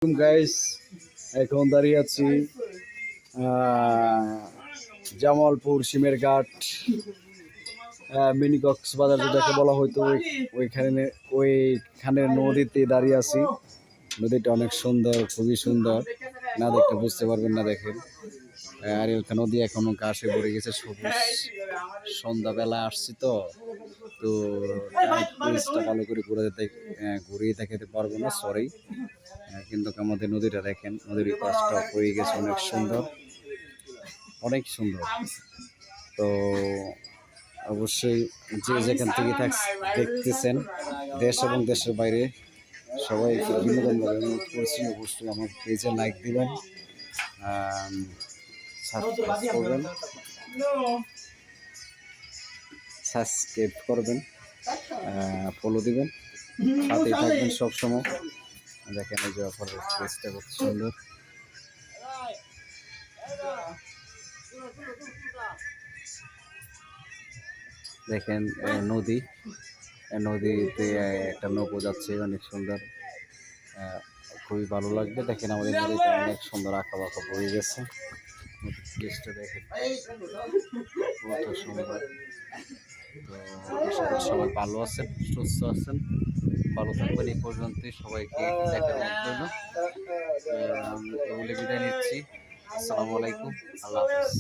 Guys, এখন দাঁড়িয়ে আছি জামালপুর সিমের ঘাট, মিনি কক্সবাজার যেটাকে বলা হয়তো ওইখানে নদীতে দাঁড়িয়ে আছি। নদীটা অনেক সুন্দর, খুবই সুন্দর। না দেখতে বুঝতে পারবেন না, দেখেন। আর এখানে নদী এখনো ঘাসে ভরে গেছে, সবুজ। সন্ধ্যাবেলা আসছি তো তো ভালো করে ঘুরিয়ে দেখাতে পারবো না, সরি। কিন্তু আমাদের নদীটা দেখেন, নদীর পাশটা হয়ে গেছে অনেক সুন্দর, অনেক সুন্দর। তো অবশ্যই যে যেখান থেকে দেখতেছেন, দেশ এবং দেশের বাইরে, সবাইকে বিনোদন অনুরোধ করছি অবশ্যই আমার পেজে লাইক দিবেন, সাবস্ক্রাইব করবেন, ফলো দিবেন, সাথেই থাকবেন সবসময়। দেখেন এই যে অপরের পেজটা কত সুন্দর। দেখেন নদীতে একটা নৌকো যাচ্ছে, অনেক সুন্দর, খুবই ভালো লাগবে। দেখেন আমাদের নদীটা অনেক সুন্দর, আঁকা বাঁকা বয়ে গেছে। নদীর প্লেসটা দেখেন কত সুন্দর। তো সবাই ভালো আছেন, সুস্থ আছেন, ভালো থাকবেন। এই পর্যন্তই, সবাইকে দেখার জন্য বলে বিদায় নিচ্ছি। আসসালামু আলাইকুম, আল্লাহ হাফেজ।